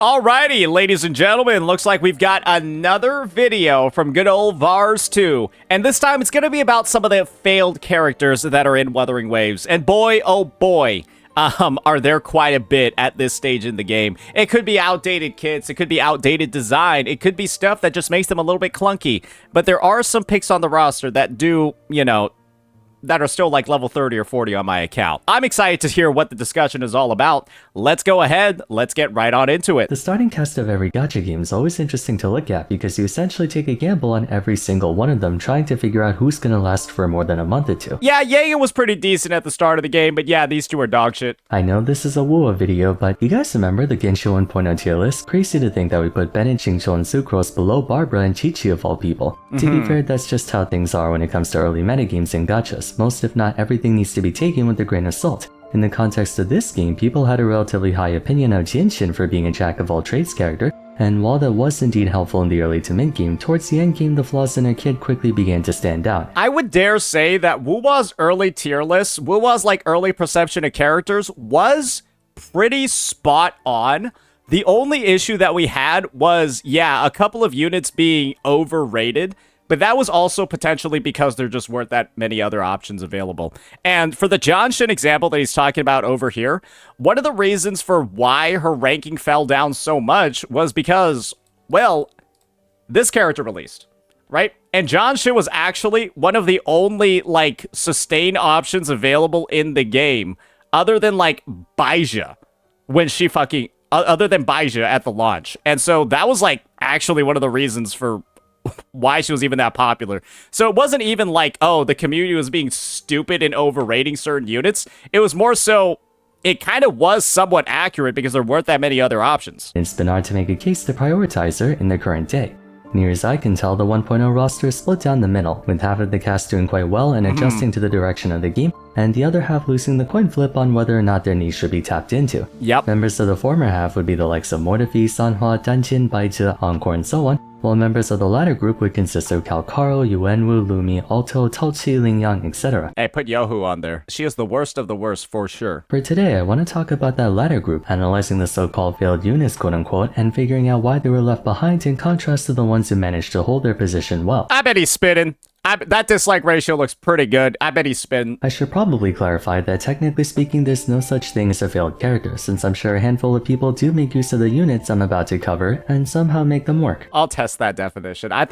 Alrighty, ladies and gentlemen, looks like we've got another video from good old Vars 2. And this time it's going to be about some of the failed characters that are in Wuthering Waves. And boy, oh boy, are there quite a bit at this stage in the game. It could be outdated kits, it could be outdated design, it could be stuff that just makes them a little bit clunky. But there are some picks on the roster that do, that are still like level 30 or 40 on my account. I'm excited to hear what the discussion is all about. Let's go ahead, let's get right on into it. The starting cast of every gacha game is always interesting to look at because you essentially take a gamble on every single one of them, trying to figure out who's gonna last for more than a month or two. Yeah, Jaeger was pretty decent at the start of the game, but yeah, these two are dog shit. I know this is a Wuwa video, but you guys remember the Genshin 1.0 tier list? Crazy to think that we put Ben and Xingqiu and Sucrose below Barbara and Chi-Chi of all people. To be fair, that's just how things are when it comes to early metagames and gachas. Most if not everything needs to be taken with a grain of salt. In the context of this game, people had a relatively high opinion of Jinshin for being a jack-of-all-trades character, and while that was indeed helpful in the early to mid-game, towards the end game the flaws in her kit quickly began to stand out. I would dare say that Wuwa's early tier list, Wuwa's like early perception of characters, was pretty spot on. The only issue that we had was, yeah, a couple of units being overrated, but that was also potentially because there just weren't that many other options available. And for the Johnshin example that he's talking about over here, one of the reasons for why her ranking fell down so much was because, well, this character released, right? And Johnshin was actually one of the only, like, sustain options available in the game, other than, like, Baija, when she fucking, other than Baija at the launch. And so that was, like, actually one of the reasons for why she was even that popular. So it wasn't even like, oh, the community was being stupid and overrating certain units. It was more so, it kind of was somewhat accurate because there weren't that many other options. It's been hard to make a case to prioritize her in the current day. Near as I can tell, the 1.0 roster is split down the middle, with half of the cast doing quite well and adjusting to the direction of the game, and the other half losing the coin flip on whether or not their niche should be tapped into. Yep. Members of the former half would be the likes of Mortefi, Sanhua, Danjin, Baizhi, Encore, and so on, while members of the latter group would consist of Calcharo, Yuanwu, Lumi, Aalto, Taoqi, Lingyang, etc. Hey, put Yohu on there. She is the worst of the worst for sure. For today, I want to talk about that latter group, analyzing the so-called failed units quote-unquote, and figuring out why they were left behind in contrast to the ones who managed to hold their position well. I bet he's spitting. That dislike ratio looks pretty good. I bet he's spitting. I should probably clarify that technically speaking there's no such thing as a failed character, since I'm sure a handful of people do make use of the units I'm about to cover and somehow make them work. I'll test that definition. I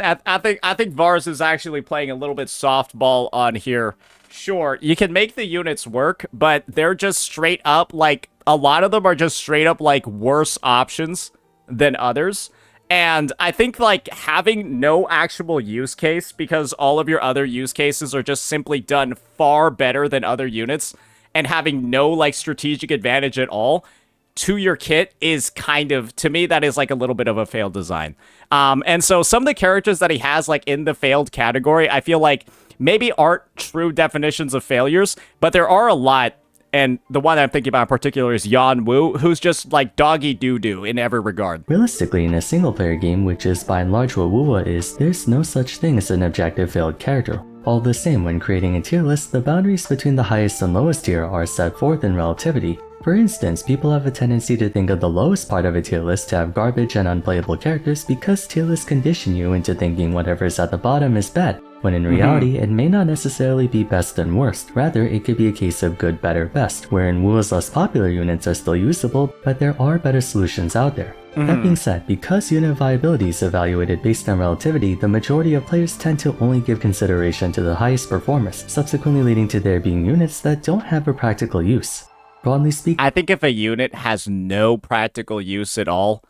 think Vars is actually playing a little bit softball on here. Sure, you can make the units work, but they're just straight up, like, a lot of them are just straight up, like, worse options than others. And I think, like, having no actual use case because all of your other use cases are just simply done far better than other units, and having no, like, strategic advantage at all to your kit is kind of, to me, that is, like, a little bit of a failed design. And so some of the characters that he has, like, in the failed category, I feel like maybe aren't true definitions of failures, but there are a lot. And the one that I'm thinking about in particular is Yuanwu, who's just like doggy doo-doo in every regard. Realistically, in a single-player game, which is by and large what Wuwa is, there's no such thing as an objective failed character. All the same, when creating a tier list, the boundaries between the highest and lowest tier are set forth in relativity. For instance, people have a tendency to think of the lowest part of a tier list to have garbage and unplayable characters because tier lists condition you into thinking whatever's at the bottom is bad, when in reality, it may not necessarily be best and worst. Rather, it could be a case of good, better, best, wherein Wu's less popular units are still usable, but there are better solutions out there. That being said, because unit viability is evaluated based on relativity, the majority of players tend to only give consideration to the highest performers, subsequently leading to there being units that don't have a practical use. Broadly speaking, I think if a unit has no practical use at all,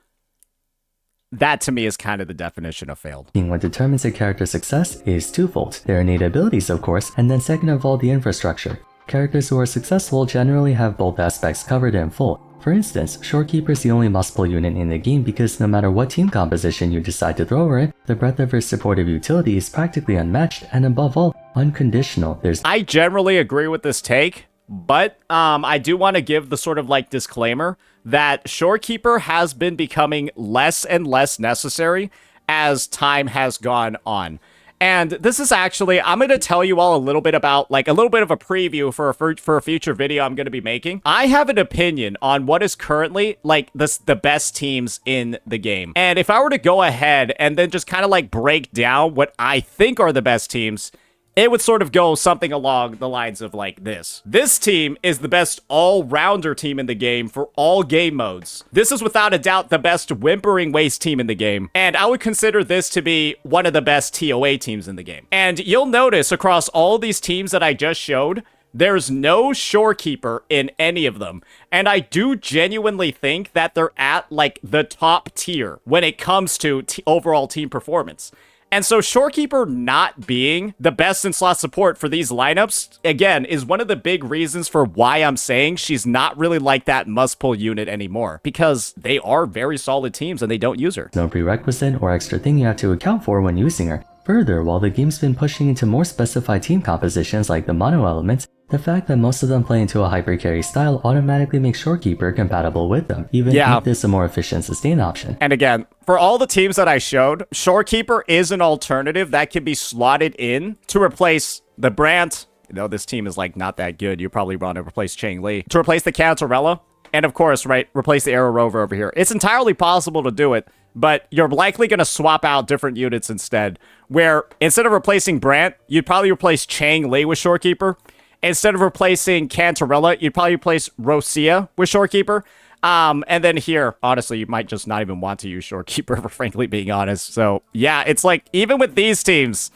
that to me is kind of the definition of failed. What determines a character's success is twofold: their innate abilities, of course, and then second of all, the infrastructure. Characters who are successful generally have both aspects covered in full. For instance, Shorekeeper is the only must-pull unit in the game because no matter what team composition you decide to throw her in, the breadth of her supportive utility is practically unmatched and above all, unconditional. I generally agree with this take, but I do want to give the sort of like disclaimer that Shorekeeper has been becoming less and less necessary as time has gone on. And this is actually, I'm going to tell you all a little bit about, like, a little bit of a preview for a future video I'm going to be making. I have an opinion on what is currently, like, the best teams in the game. And if I were to go ahead and then just kind of, like, break down what I think are the best teams, it would sort of go something along the lines of like this. This team is the best all-rounder team in the game for all game modes. This is without a doubt the best Wuthering Waves team in the game. And I would consider this to be one of the best TOA teams in the game. And you'll notice across all these teams that I just showed, there's no shorekeeper in any of them. And I do genuinely think that they're at like the top tier when it comes to overall team performance. And so Shorekeeper not being the best in slot support for these lineups, again, is one of the big reasons for why I'm saying she's not really like that must-pull unit anymore. Because they are very solid teams and they don't use her. No prerequisite or extra thing you have to account for when using her. Further, while the game's been pushing into more specified team compositions like the mono elements, the fact that most of them play into a hyper carry style automatically makes Shorekeeper compatible with them, even if there's a more efficient sustain option. And again, for all the teams that I showed, Shorekeeper is an alternative that can be slotted in to replace the Brant. You know, this team is like not that good. You probably want to replace Chang Li. To replace the Calcharo, and of course, right, replace the Arrow Rover over here. It's entirely possible to do it, but you're likely going to swap out different units instead, where instead of replacing Brant, you'd probably replace Chang Li with Shorekeeper. Instead of replacing Cantarella, you'd probably replace Rosia with Shorekeeper. And then here, honestly, you might just not even want to use Shorekeeper, for frankly being honest. So, yeah, it's like, even with these teams,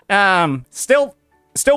still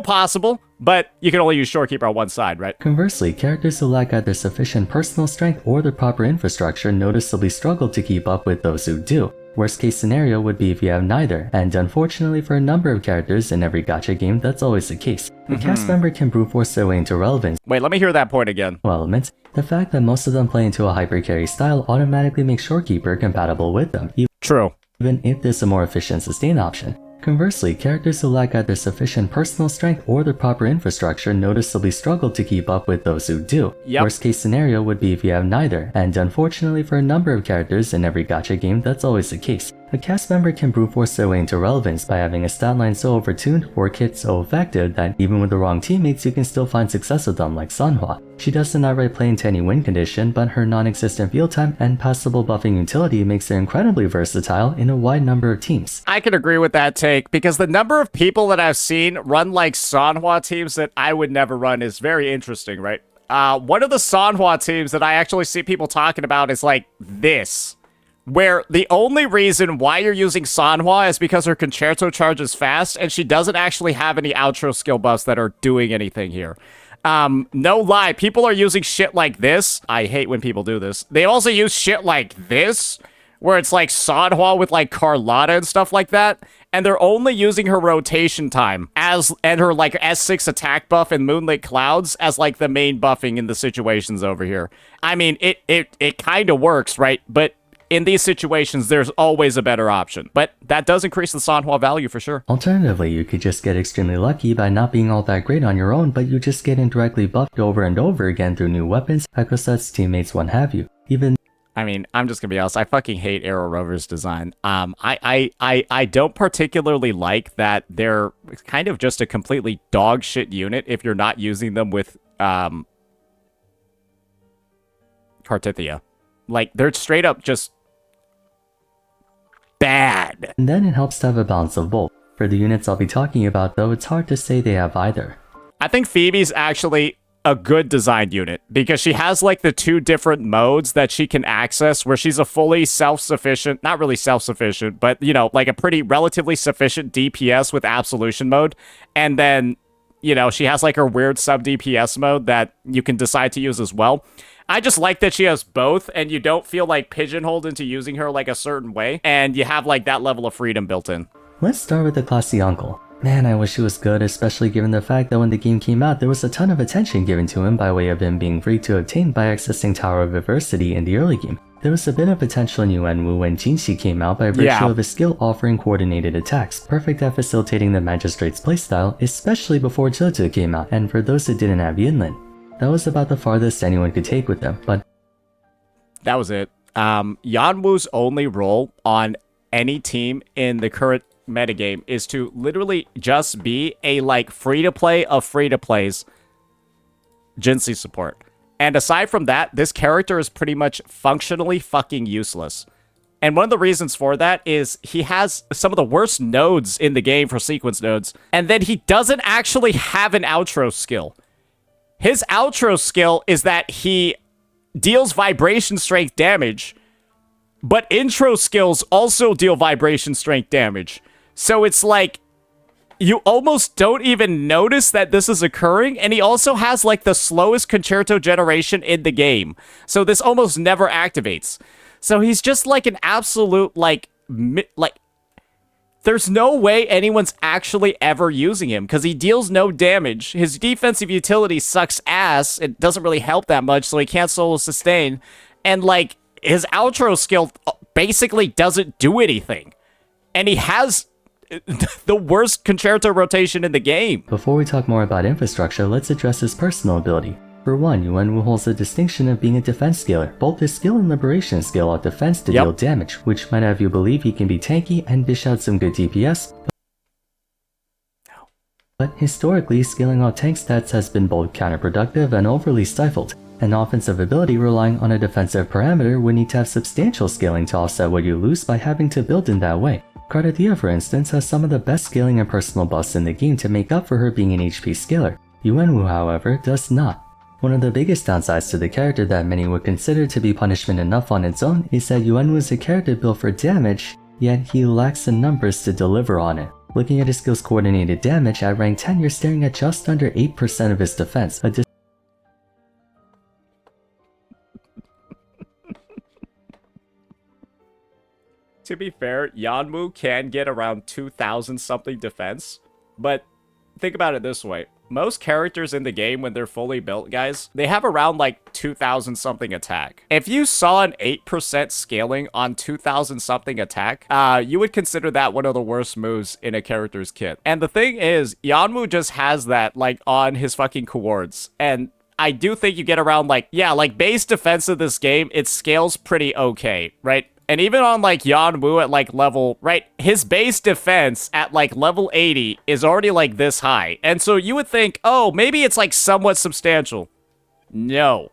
possible, but you can only use Shorekeeper on one side, right? Conversely, characters who lack either sufficient personal strength or the proper infrastructure noticeably struggle to keep up with those who do. Worst case scenario would be if you have neither, and unfortunately for a number of characters in every gacha game, that's always the case. A cast member can brute force their way into relevance. Wait, let me hear that point again. Elements. The fact that most of them play into a hyper carry style automatically makes Shorekeeper compatible with them. True. Even if there's a more efficient sustain option. Conversely, characters who lack either sufficient personal strength or the proper infrastructure noticeably struggle to keep up with those who do. Worst case scenario would be if you have neither, and unfortunately for a number of characters in every gacha game, that's always the case. A cast member can brute force their way into relevance by having a stat line so overtuned or kit so effective that even with the wrong teammates you can still find success with them like Sanhua. She doesn't outright play into any win condition, but her non-existent field time and passable buffing utility makes her incredibly versatile in a wide number of teams. I can agree with that take, because the number of people that I've seen run like Sanhua teams that I would never run is very interesting, right? One of the Sanhua teams that I actually see people talking about is like this, where the only reason why you're using Sanhua is because her concerto charges fast, and she doesn't actually have any outro skill buffs that are doing anything here. No lie, people are using shit like this. I hate when people do this. They also use shit like this, where it's like Sanhua with like Carlotta and stuff like that, and they're only using her rotation time and her like S6 attack buff in Moonlit Clouds as like the main buffing in the situations over here. I mean, it kind of works, right? But in these situations, there's always a better option. But that does increase the Sanhua value for sure. Alternatively, you could just get extremely lucky by not being all that great on your own, but you just get indirectly buffed over and over again through new weapons, echo sets, teammates, what have you. I mean, I'm just gonna be honest, I fucking hate Arrow Rover's design. I don't particularly like that they're kind of just a completely dog shit unit if you're not using them with Cartithia. Like, they're straight up just bad. And then it helps to have a balance of both. For the units I'll be talking about though, it's hard to say they have either. I think Phoebe's actually a good designed unit because she has like the two different modes that she can access, where she's a fully self-sufficient, not really self-sufficient, but you know, like a pretty relatively sufficient DPS with absolution mode. And then, you know, she has like her weird sub DPS mode that you can decide to use as well. I just like that she has both, and you don't feel like pigeonholed into using her like a certain way, and you have like that level of freedom built in. Let's start with the classy uncle. Man, I wish he was good, especially given the fact that when the game came out, there was a ton of attention given to him by way of him being free to obtain by accessing Tower of Adversity in the early game. There was a bit of potential in Yuanwu when Jinxi came out by virtue of his skill offering coordinated attacks, perfect at facilitating the Magistrate's playstyle, especially before Aalto came out, and for those who didn't have Yinlin. That was about the farthest anyone could take with them, but that was it. Yuanwu's only role on any team in the current metagame is to literally just be a, like, free-to-play of free-to-plays Jinsei support. And aside from that, this character is pretty much functionally fucking useless. And one of the reasons for that is he has some of the worst nodes in the game for sequence nodes, and then he doesn't actually have an outro skill. His outro skill is that he deals vibration strength damage, but intro skills also deal vibration strength damage. So it's like, you almost don't even notice that this is occurring, and he also has, like, the slowest concerto generation in the game. So this almost never activates. So he's just, like, an absolute, like, there's no way anyone's actually ever using him, because he deals no damage. His defensive utility sucks ass. It doesn't really help that much, so he can't solo sustain. And, like, his outro skill basically doesn't do anything. And he has the worst concerto rotation in the game. Before we talk more about infrastructure, let's address his personal ability. For one, Yuanwu holds the distinction of being a defense scaler. Both his skill and liberation scale out defense to deal damage, which might have you believe he can be tanky and dish out some good DPS. But historically, scaling out tank stats has been both counterproductive and overly stifled. An offensive ability relying on a defensive parameter would need to have substantial scaling to offset what you lose by having to build in that way. Cardathea, for instance, has some of the best scaling and personal buffs in the game to make up for her being an HP scaler. Yuanwu, however, does not. One of the biggest downsides to the character that many would consider to be punishment enough on its own is that Yuanwu is a character built for damage, yet he lacks the numbers to deliver on it. Looking at his skill's coordinated damage, at rank 10 you're staring at just under 8% of his defense. To be fair, Yuanwu can get around 2,000 something defense, but think about it this way. Most characters in the game, when they're fully built, guys, they have around like 2,000 something attack. If you saw an 8% scaling on 2,000 something attack, you would consider that one of the worst moves in a character's kit. And the thing is, Yuanwu just has that like on his fucking coords. And I do think you get around like, yeah, like base defense of this game, it scales pretty okay, right? And even on, like, Yuanwu at, like, level, right, his base defense at, like, level 80 is already, like, this high. And so you would think, oh, maybe it's, like, somewhat substantial. No.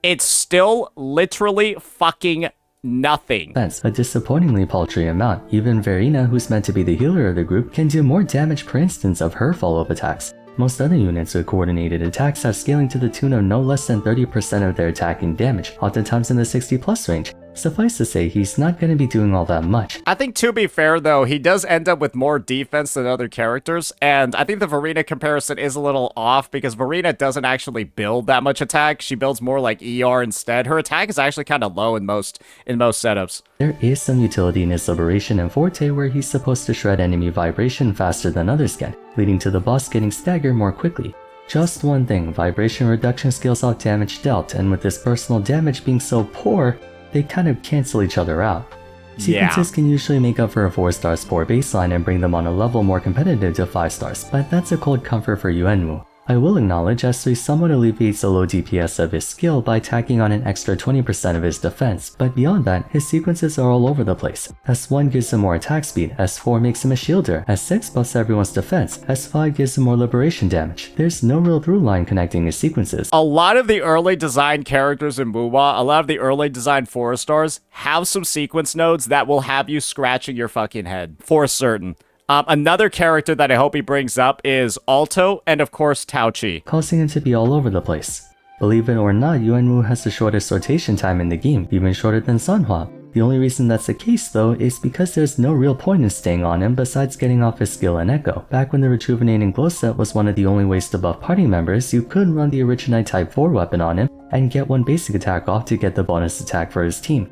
It's still literally fucking nothing. A disappointingly paltry amount. Even Verena, who's meant to be the healer of the group, can do more damage per instance of her follow-up attacks. Most other units with coordinated attacks have scaling to the tune of no less than 30% of their attacking damage, oftentimes in the 60+ range. Suffice to say, he's not going to be doing all that much. I think, to be fair, though, he does end up with more defense than other characters, and I think the Verena comparison is a little off, because Verena doesn't actually build that much attack. She builds more like ER instead. Her attack is actually kind of low in most setups. There is some utility in his Liberation and Forte where he's supposed to shred enemy vibration faster than others can, leading to the boss getting staggered more quickly. Just one thing, vibration reduction scales out damage dealt, and with his personal damage being so poor, they kind of cancel each other out. Sequences can usually make up for a 4-star poor baseline and bring them on a level more competitive to 5 stars, but that's a cold comfort for Yuanwu. I will acknowledge S3 somewhat alleviates the low DPS of his skill by tacking on an extra 20% of his defense, but beyond that, his sequences are all over the place. S1 gives him more attack speed, S4 makes him a shielder, S6 buffs everyone's defense, S5 gives him more liberation damage. There's no real through line connecting his sequences. A lot of the early design characters in Wuwa, a lot of the early design 4-stars, have some sequence nodes that will have you scratching your fucking head, for certain. Another character that I hope he brings up is Aalto, and of course Tauchi, causing him to be all over the place. Believe it or not, Yuanwu has the shortest rotation time in the game, even shorter than Sanhua. The only reason that's the case though is because there's no real point in staying on him besides getting off his skill and echo. Back when the rejuvenating glow set was one of the only ways to buff party members, you could run the Originite Type 4 weapon on him and get one basic attack off to get the bonus attack for his team.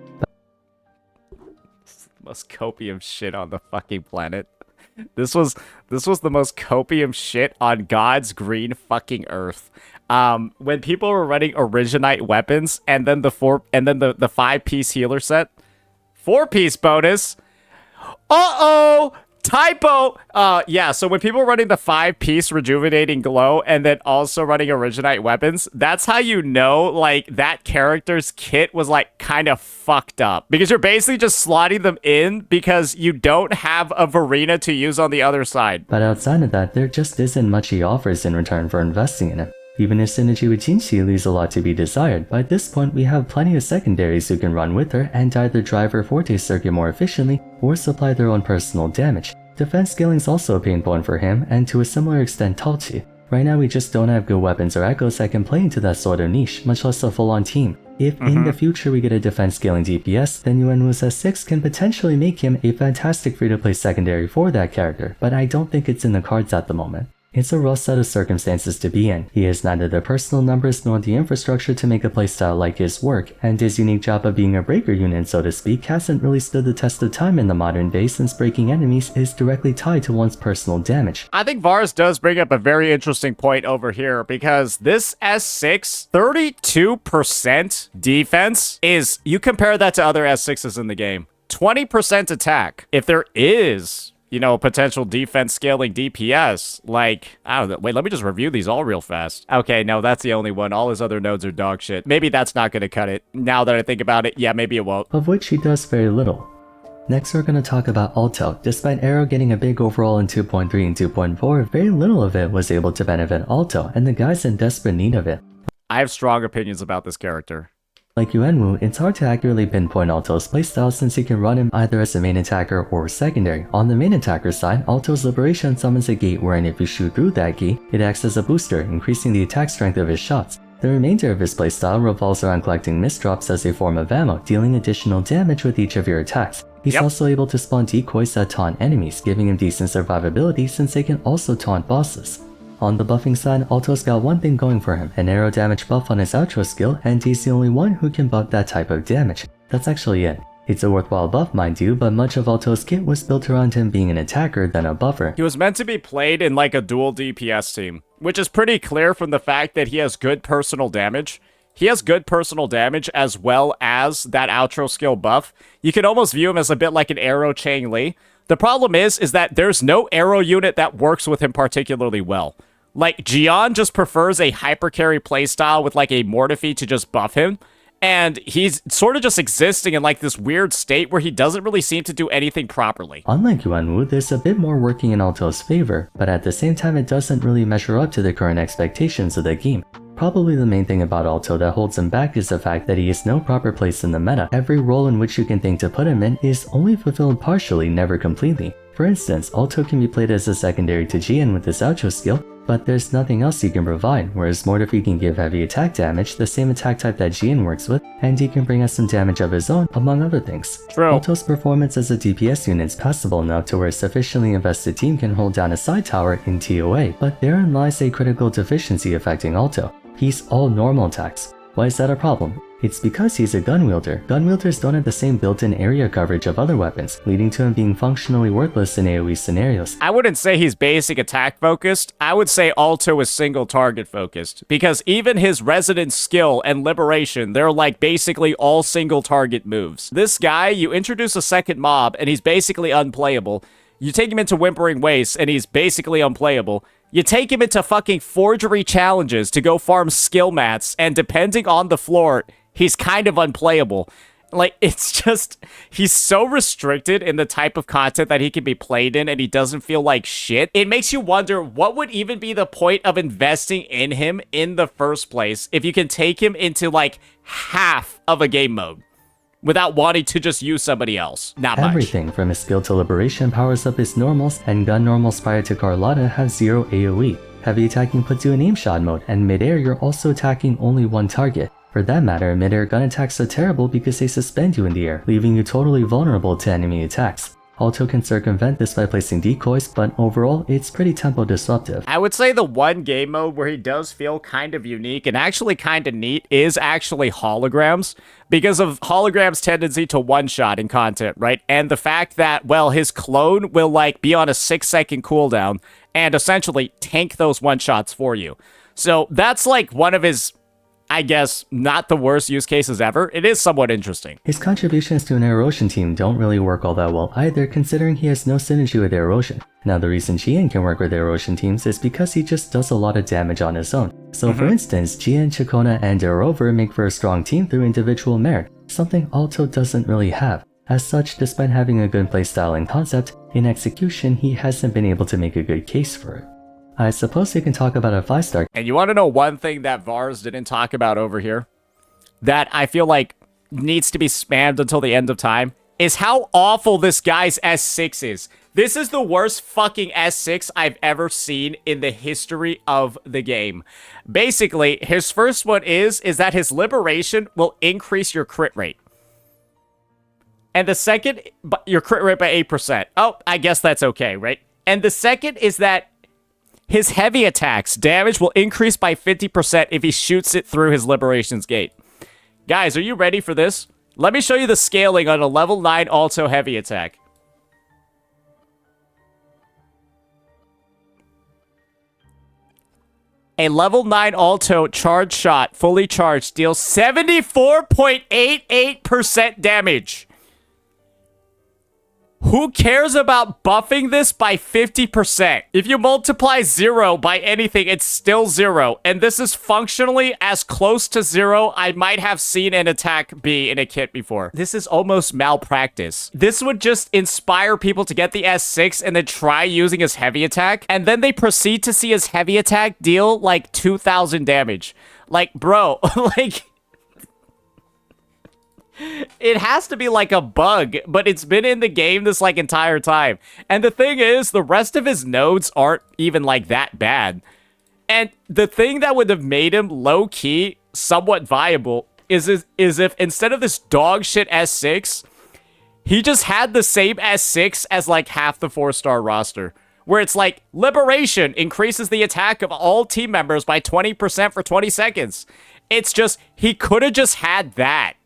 Most copium shit on the fucking planet. This was the most copium shit on God's green fucking earth. When people were running Originite weapons and then the 5-piece healer set, 4-piece bonus. Uh-oh! Typo! Yeah, so when people are running the 5-piece rejuvenating glow and then also running originite weapons, that's how you know, like, that character's kit was, like, kind of fucked up. Because you're basically just slotting them in because you don't have a Varina to use on the other side. But outside of that, there just isn't much he offers in return for investing in it. Even his synergy with Jinxi leaves a lot to be desired. By this point, we have plenty of secondaries who can run with her and either drive her forte circuit more efficiently or supply their own personal damage. Defense scaling is also a pain point for him, and to a similar extent Talchi. Right now we just don't have good weapons or echoes that can play into that sort of niche, much less a full-on team. If in the future we get a defense scaling DPS, then Yuanwu's S6 can potentially make him a fantastic free-to-play secondary for that character, but I don't think it's in the cards at the moment. It's a rough set of circumstances to be in. He has neither the personal numbers nor the infrastructure to make a playstyle like his work, and his unique job of being a breaker unit, so to speak, hasn't really stood the test of time in the modern day since breaking enemies is directly tied to one's personal damage. I think Vars does bring up a very interesting point over here because this S6, 32% defense is, you compare that to other S6s in the game, 20% attack. If there is, you know, potential defense scaling DPS, like, I don't know. Wait, let me just review these all real fast. Okay, no, that's the only one. All his other nodes are dog shit. Maybe that's not going to cut it. Now that I think about it, yeah, maybe it won't. Of which he does very little. Next, we're going to talk about Aalto. Despite Arrow getting a big overall in 2.3 and 2.4, very little of it was able to benefit Aalto, and the guy's in desperate need of it. I have strong opinions about this character. Like Yuanwu, it's hard to accurately pinpoint Aalto's playstyle since you can run him either as a main attacker or secondary. On the main attacker side, Aalto's Liberation summons a gate wherein if you shoot through that gate, it acts as a booster, increasing the attack strength of his shots. The remainder of his playstyle revolves around collecting misdrops as a form of ammo, dealing additional damage with each of your attacks. He's also able to spawn decoys that taunt enemies, giving him decent survivability since they can also taunt bosses. On the buffing side, Aalto's got one thing going for him, an arrow damage buff on his outro skill, and he's the only one who can buff that type of damage. That's actually it. It's a worthwhile buff, mind you, but much of Aalto's kit was built around him being an attacker than a buffer. He was meant to be played in like a dual DPS team, which is pretty clear from the fact that he has good personal damage. He has good personal damage as well as that outro skill buff. You can almost view him as a bit like an arrow Chang Li. The problem is that there's no arrow unit that works with him particularly well. Like, Jian just prefers a hypercarry playstyle with, like, a Mortifi to just buff him, and he's sort of just existing in, like, this weird state where he doesn't really seem to do anything properly. Unlike Yuanwu, there's a bit more working in Aalto's favor, but at the same time it doesn't really measure up to the current expectations of the game. Probably the main thing about Aalto that holds him back is the fact that he has no proper place in the meta. Every role in which you can think to put him in is only fulfilled partially, never completely. For instance, Aalto can be played as a secondary to Jian with his outro skill, but there's nothing else he can provide, whereas Mortifi can give heavy attack damage, the same attack type that Jian works with, and he can bring us some damage of his own, among other things. True. Aalto's performance as a DPS unit is passable enough to where a sufficiently invested team can hold down a side tower in TOA, but therein lies a critical deficiency affecting Aalto. He's all normal attacks. Why is that a problem? It's because he's a gun wielder. Gun wielders don't have the same built-in area coverage of other weapons, leading to him being functionally worthless in AoE scenarios. I wouldn't say he's basic attack focused. I would say Aalto is single target focused, because even his resident skill and liberation, they're like basically all single target moves. This guy, you introduce a second mob and he's basically unplayable. You take him into Whimpering Waste and he's basically unplayable. You take him into fucking forgery challenges to go farm skill mats, and depending on the floor, he's kind of unplayable. Like, it's just, he's so restricted in the type of content that he can be played in, and he doesn't feel like shit. It makes you wonder what would even be the point of investing in him in the first place if you can take him into, like, half of a game mode without wanting to just use somebody else. Not much. Everything from his skill to liberation powers up his normals, and gun normals prior to Carlotta have 0 AoE. Heavy attacking puts you in aim shot mode, and mid-air you're also attacking only one target. For that matter, mid-air gun attacks are terrible because they suspend you in the air, leaving you totally vulnerable to enemy attacks. Aalto can circumvent this by placing decoys, but overall, it's pretty tempo disruptive. I would say the one game mode where he does feel kind of unique and actually kind of neat is actually holograms, because of holograms' tendency to one-shot in content, right? And the fact that, well, his clone will, like, be on a 6-second cooldown and essentially tank those one-shots for you. So that's, like, one of his, I guess, not the worst use cases ever, it is somewhat interesting. His contributions to an erosion team don't really work all that well either, considering he has no synergy with erosion. Now the reason Jian can work with erosion teams is because he just does a lot of damage on his own. So for instance, Jian, Chikona, and Derover make for a strong team through individual merit, something Aalto doesn't really have. As such, despite having a good playstyle and concept, in execution he hasn't been able to make a good case for it. I suppose we can talk about a 5-star. And you want to know one thing that Vars didn't talk about over here? That I feel like needs to be spammed until the end of time? Is how awful this guy's S6 is. This is the worst fucking S6 I've ever seen in the history of the game. Basically, his first one is that his liberation will increase your crit rate. And the second, your crit rate by 8%. Oh, I guess that's okay, right? And the second is that his heavy attacks damage will increase by 50% if he shoots it through his Liberation's Gate. Guys, are you ready for this? Let me show you the scaling on a level 9 Aalto heavy attack. A level 9 Aalto charge shot, fully charged, deals 74.88% damage. Who cares about buffing this by 50%? If you multiply 0 by anything, it's still 0. And this is functionally as close to 0 I might have seen an attack be in a kit before. This is almost malpractice. This would just inspire people to get the S6 and then try using his heavy attack. And then they proceed to see his heavy attack deal like 2,000 damage. Like, bro, like... It has to be like a bug, but it's been in the game this like entire time. And the thing is, the rest of his nodes aren't even like that bad. And the thing that would have made him low-key somewhat viable is if instead of this dog shit S6, he just had the same S6 as like half the 4-star roster. Where it's like, Liberation increases the attack of all team members by 20% for 20 seconds. It's just, he could have just had that.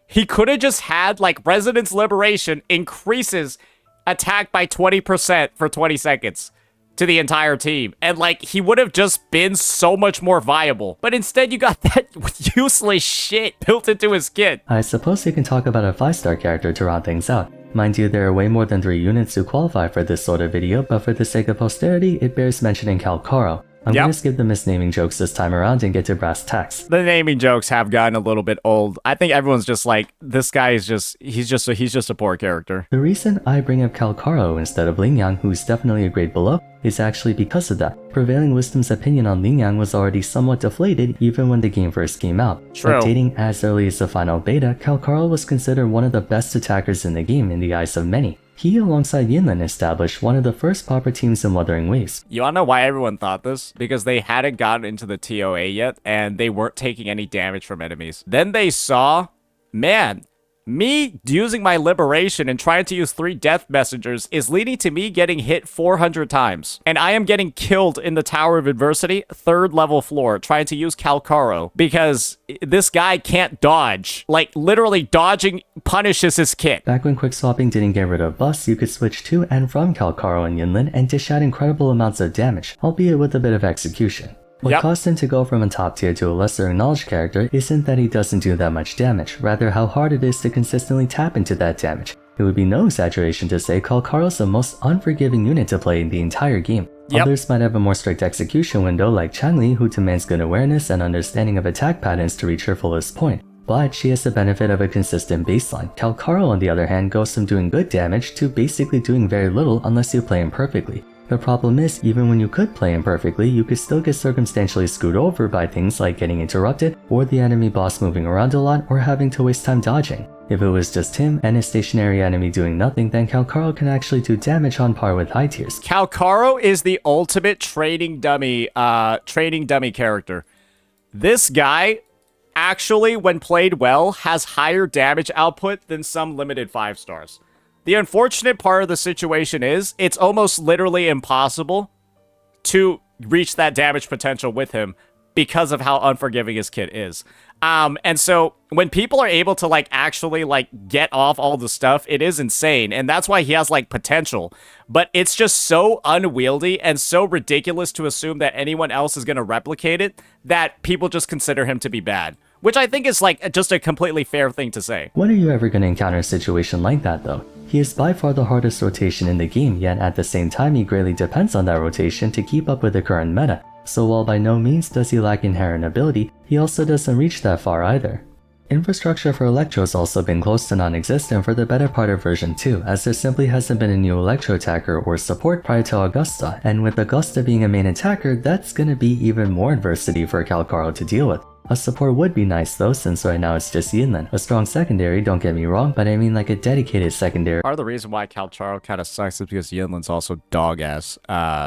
He could have just had, like, Resonance Liberation increases attack by 20% for 20 seconds to the entire team. And, like, he would have just been so much more viable. But instead, you got that useless shit built into his kit. I suppose we can talk about a 5-star character to round things out. Mind you, there are way more than 3 units to qualify for this sort of video, but for the sake of posterity, it bears mentioning Calcharo. I'm gonna skip the misnaming jokes this time around and get to brass tacks. The naming jokes have gotten a little bit old. I think everyone's just like, this guy is just, he's just a poor character. The reason I bring up Calcharo instead of Lingyang, who's definitely a grade below, is actually because of that. Prevailing Wisdom's opinion on Lingyang was already somewhat deflated even when the game first came out. True. But dating as early as the final beta, Calcharo was considered one of the best attackers in the game in the eyes of many. He, alongside Yinlin, established one of the first proper teams in Wuthering Waves. You wanna know why everyone thought this? Because they hadn't gotten into the TOA yet, and they weren't taking any damage from enemies. Then they saw, man, me using my Liberation and trying to use 3 Death Messengers is leading to me getting hit 400 times. And I am getting killed in the Tower of Adversity, 3rd level floor, trying to use Calcharo. Because this guy can't dodge. Like, literally dodging punishes his kit. Back when quick swapping didn't get rid of buffs, you could switch to and from Calcharo and Yinlin and dish out incredible amounts of damage, albeit with a bit of execution. What caused him to go from a top tier to a lesser acknowledged character isn't that he doesn't do that much damage, rather how hard it is to consistently tap into that damage. It would be no exaggeration to say Calcharo's the most unforgiving unit to play in the entire game. Others might have a more strict execution window like Changli, who demands good awareness and understanding of attack patterns to reach her fullest point. But she has the benefit of a consistent baseline. Calcharo, on the other hand, goes from doing good damage to basically doing very little unless you play him perfectly. The problem is, even when you could play him perfectly, you could still get circumstantially screwed over by things like getting interrupted, or the enemy boss moving around a lot, or having to waste time dodging. If it was just him and a stationary enemy doing nothing, then Calcharo can actually do damage on par with high tiers. Calcharo is the ultimate training dummy character. This guy, actually, when played well, has higher damage output than some limited 5-stars. The unfortunate part of the situation is, it's almost literally impossible to reach that damage potential with him. because of how unforgiving his kit is. And so when people are able to like actually like get off all the stuff, it is insane. And that's why he has like potential, but it's just so unwieldy and so ridiculous to assume that anyone else is going to replicate it that people just consider him to be bad, which I think is like just a completely fair thing to say. When are you ever going to encounter a situation like that though? He is by far the hardest rotation in the game, yet at the same time he greatly depends on that rotation to keep up with the current meta. So while by no means does he lack inherent ability, he also doesn't reach that far either. Infrastructure for Electro has also been close to non-existent for the better part of version 2, as there simply hasn't been a new Electro attacker or support prior to Augusta, and with Augusta being a main attacker, that's gonna be even more adversity for Calcharo to deal with. A support would be nice though, since right now it's just Yinlin. A strong secondary, don't get me wrong, but I mean like a dedicated secondary. Part of the reason why Calcharo kind of sucks is because Yinlin's also dog ass.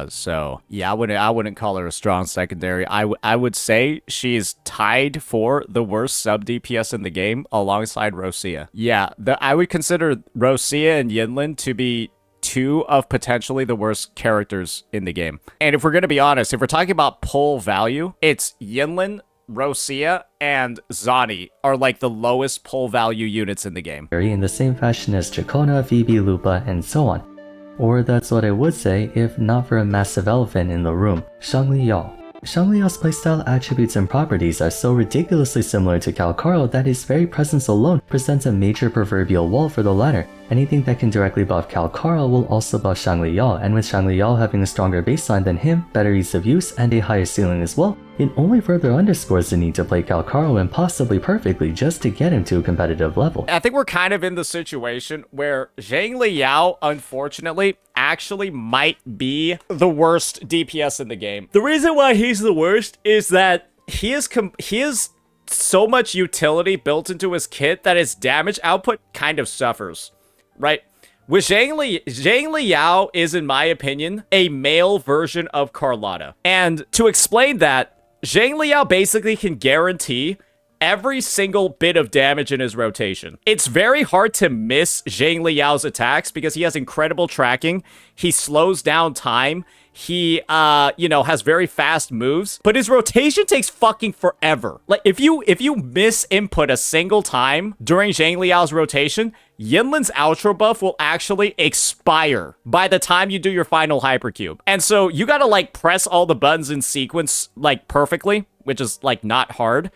So yeah, I wouldn't call her a strong secondary. I would say she's tied for the worst sub DPS in the game alongside Rosia. Yeah, I would consider Rosia and Yinlin to be two of potentially the worst characters in the game. And if we're going to be honest, if we're talking about pull value, it's Yinlin, Rosia, and Zani are like the lowest pull value units in the game. In the same fashion as Chacona, Phoebe, Lupa, and so on. Or that's what I would say if not for a massive elephant in the room, Shangli Yao. Shangli Yao's playstyle attributes and properties are so ridiculously similar to Calcharo that his very presence alone presents a major proverbial wall for the latter. Anything that can directly buff Calcharo will also buff Shangli Yao, and with Shangli Yao having a stronger baseline than him, better ease of use, and a higher ceiling as well, it only further underscores the need to play Calcharo and possibly perfectly just to get him to a competitive level. I think we're kind of in the situation where Zhang Liao, unfortunately, actually might be the worst DPS in the game. The reason why he's the worst is that he is so much utility built into his kit that his damage output kind of suffers, right? With Zhang Liao is, in my opinion, a male version of Carlotta. And to explain that, Zhang Liao basically can guarantee every single bit of damage in his rotation. It's very hard to miss Zhang Liao's attacks because he has incredible tracking. He slows down time. He, has very fast moves, but his rotation takes fucking forever. Like, if you miss input a single time during Zhang Liao's rotation, Yinlin's outro buff will actually expire by the time you do your final hypercube. And so you gotta, like, press all the buttons in sequence, like, perfectly, which is, like, not hard.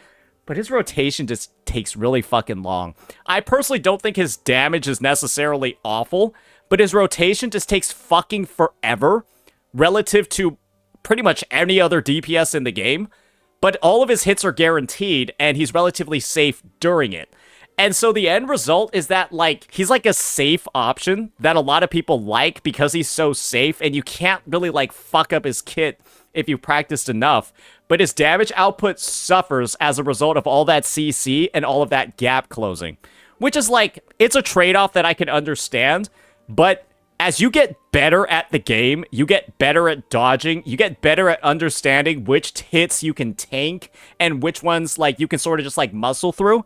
But his rotation just takes really fucking long. I personally don't think his damage is necessarily awful, but his rotation just takes fucking forever relative to pretty much any other DPS in the game. But all of his hits are guaranteed, and he's relatively safe during it. And so the end result is that, like, he's like a safe option that a lot of people like because he's so safe, and you can't really, like, fuck up his kit if you practiced enough. But his damage output suffers as a result of all that CC and all of that gap closing. Which is, like, it's a trade-off that I can understand, but as you get better at the game, you get better at dodging, you get better at understanding which hits you can tank and which ones, like, you can sort of just, like, muscle through,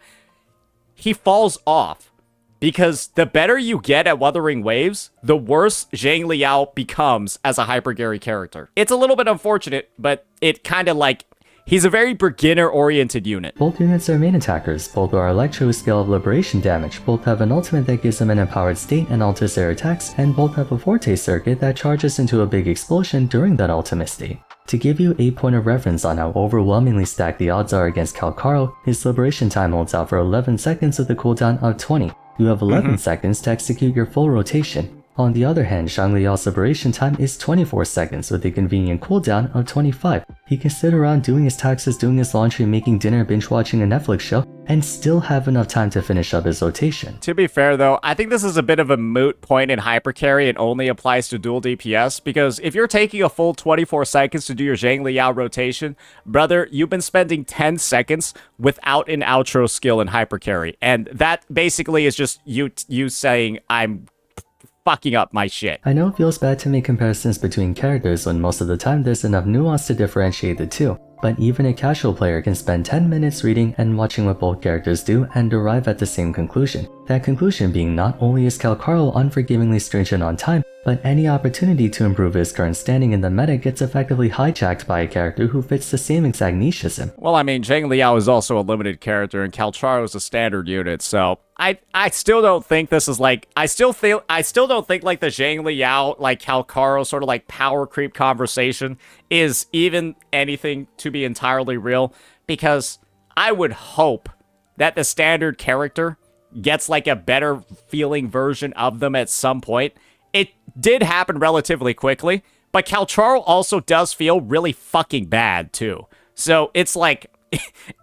he falls off. Because the better you get at Wuthering Waves, the worse Zhang Liao becomes as a hypergary character. It's a little bit unfortunate, but it kind of like, he's a very beginner-oriented unit. Both units are main attackers, both are Electro scale of liberation damage, both have an ultimate that gives them an empowered state and altus their attacks, and both have a forte circuit that charges into a big explosion during that ultimate state. To give you a point of reference on how overwhelmingly stacked the odds are against Calcharo, his liberation time holds out for 11 seconds with a cooldown of 20. You have 11 seconds to execute your full rotation. On the other hand, Shang Liao's liberation time is 24 seconds with a convenient cooldown of 25. He can sit around doing his taxes, doing his laundry, making dinner, binge watching a Netflix show, and still have enough time to finish up his rotation. To be fair though, I think this is a bit of a moot point in hypercarry and only applies to dual DPS, because if you're taking a full 24 seconds to do your Zhang Liao rotation, brother, you've been spending 10 seconds without an outro skill in hypercarry, and that basically is just you saying, I'm fucking up my shit. I know it feels bad to make comparisons between characters when most of the time there's enough nuance to differentiate the two, but even a casual player can spend 10 minutes reading and watching what both characters do and arrive at the same conclusion. That conclusion being not only is Calcharo unforgivingly stringent on time, but any opportunity to improve his current standing in the meta gets effectively hijacked by a character who fits the same exact niche as him. Well, I mean, Zhang Liao is also a limited character and Calcharo is a standard unit, so I still don't think this is like, I still don't think like the Zhang Liao, like Calcharo sort of like power creep conversation is even anything to be entirely real, because I would hope that the standard character gets like a better feeling version of them at some point. It did happen relatively quickly, but Calcharo also does feel really fucking bad too. So it's like,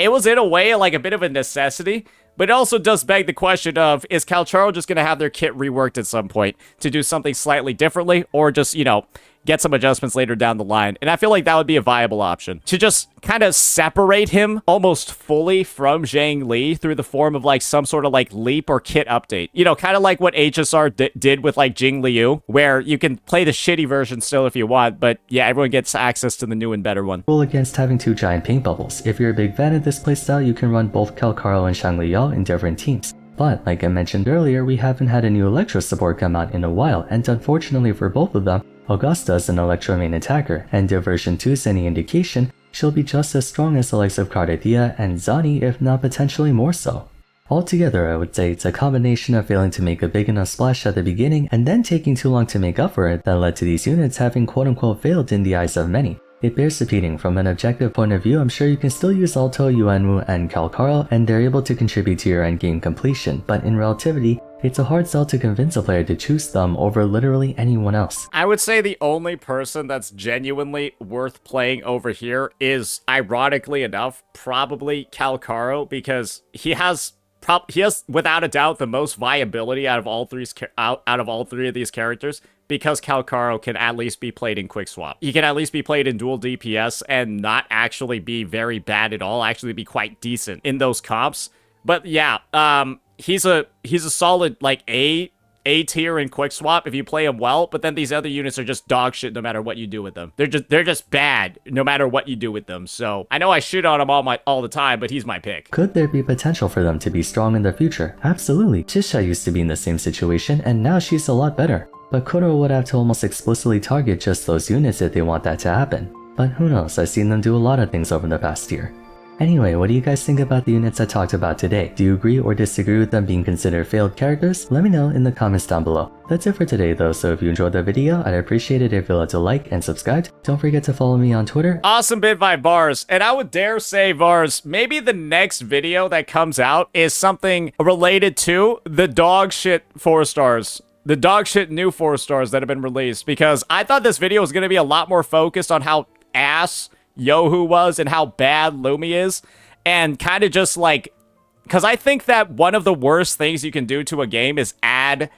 it was in a way like a bit of a necessity, but it also does beg the question of, is Calcharo just going to have their kit reworked at some point to do something slightly differently, or just, you know, get some adjustments later down the line? And I feel like that would be a viable option. To just kind of separate him almost fully from Zhang Li through the form of like some sort of like leap or kit update. You know, kind of like what HSR did with like Jing Liu, where you can play the shitty version still if you want, but yeah, everyone gets access to the new and better one. Rule against having two giant paint bubbles. If you're a big fan of this playstyle, you can run both Calcharo and Zhang Liao in different teams. But, like I mentioned earlier, we haven't had a new Electro support come out in a while, and unfortunately for both of them, Augusta is an Electro main attacker, and if version 2 is any indication, she'll be just as strong as the likes of Cardedia and Zani, if not potentially more so. Altogether, I would say it's a combination of failing to make a big enough splash at the beginning and then taking too long to make up for it that led to these units having quote-unquote failed in the eyes of many. It bears repeating, from an objective point of view, I'm sure you can still use Aalto, Yuanwu, and Calcharo, and they're able to contribute to your endgame completion, but in relativity, it's a hard sell to convince a player to choose them over literally anyone else. I would say the only person that's genuinely worth playing over here is, ironically enough, probably Calcharo, because he has without a doubt the most viability out of all three of these characters, because Calcharo can at least be played in quick swap. He can at least be played in dual DPS and not actually be very bad at all, actually be quite decent in those comps. But yeah, he's a solid like A tier in quick swap if you play him well, but then these other units are just dog shit no matter what you do with them. They're just bad no matter what you do with them. So I know I shit on him all the time, but he's my pick. Could there be potential for them to be strong in the future? Absolutely. Chisha used to be in the same situation, and now she's a lot better. But Kuro would have to almost explicitly target just those units if they want that to happen. But who knows, I've seen them do a lot of things over the past year. Anyway, what do you guys think about the units I talked about today? Do you agree or disagree with them being considered failed characters? Let me know in the comments down below. That's it for today though, so if you enjoyed the video, I'd appreciate it if you left a like and subscribed. Don't forget to follow me on Twitter. Awesome bit by Vars, and I would dare say, Vars, maybe the next video that comes out is something related to the dog shit 4-stars. The dog shit new 4-stars that have been released, because I thought this video was going to be a lot more focused on how ass Yohu was and how bad Lumi is, and kind of just like, because I think that one of the worst things you can do to a game is add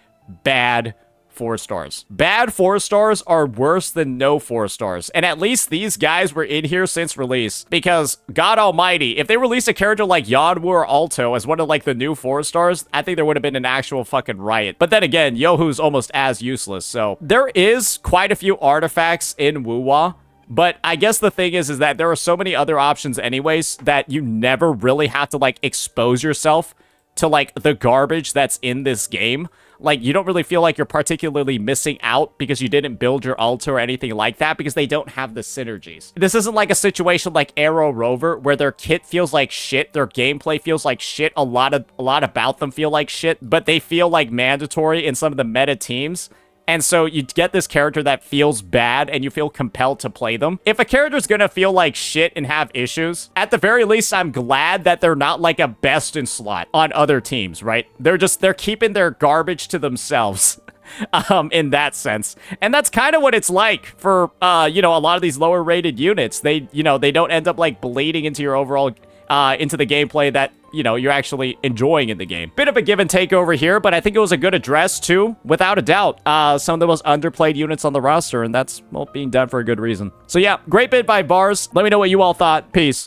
bad 4-stars. Bad 4-stars are worse than no 4-stars, and at least these guys were in here since release, because God almighty, if they released a character like Yuanwu or Aalto as one of like the new 4-stars, I think there would have been an actual fucking riot. But then again, Yohu's almost as useless, so there is quite a few artifacts in Wuwa. But I guess the thing is that there are so many other options anyways that you never really have to like expose yourself to like the garbage that's in this game. Like, you don't really feel like you're particularly missing out because you didn't build your Aalto or anything like that, because they don't have the synergies. This isn't like a situation like Arrow Rover where their kit feels like shit, their gameplay feels like shit, a lot about them feel like shit, but they feel like mandatory in some of the meta teams. And so you get this character that feels bad and you feel compelled to play them. If a character's gonna feel like shit and have issues, at the very least, I'm glad that they're not like a best in slot on other teams, right? They're keeping their garbage to themselves. In that sense. And that's kind of what it's like for, you know, a lot of these lower rated units. They don't end up like bleeding into your overall, into the gameplay that, you know, you're actually enjoying in the game. Bit of a give and take over here, but I think it was a good address too, without a doubt. Some of the most underplayed units on the roster, and that's, well, being done for a good reason. So yeah, great bit by Bars. Let me know what you all thought. Peace.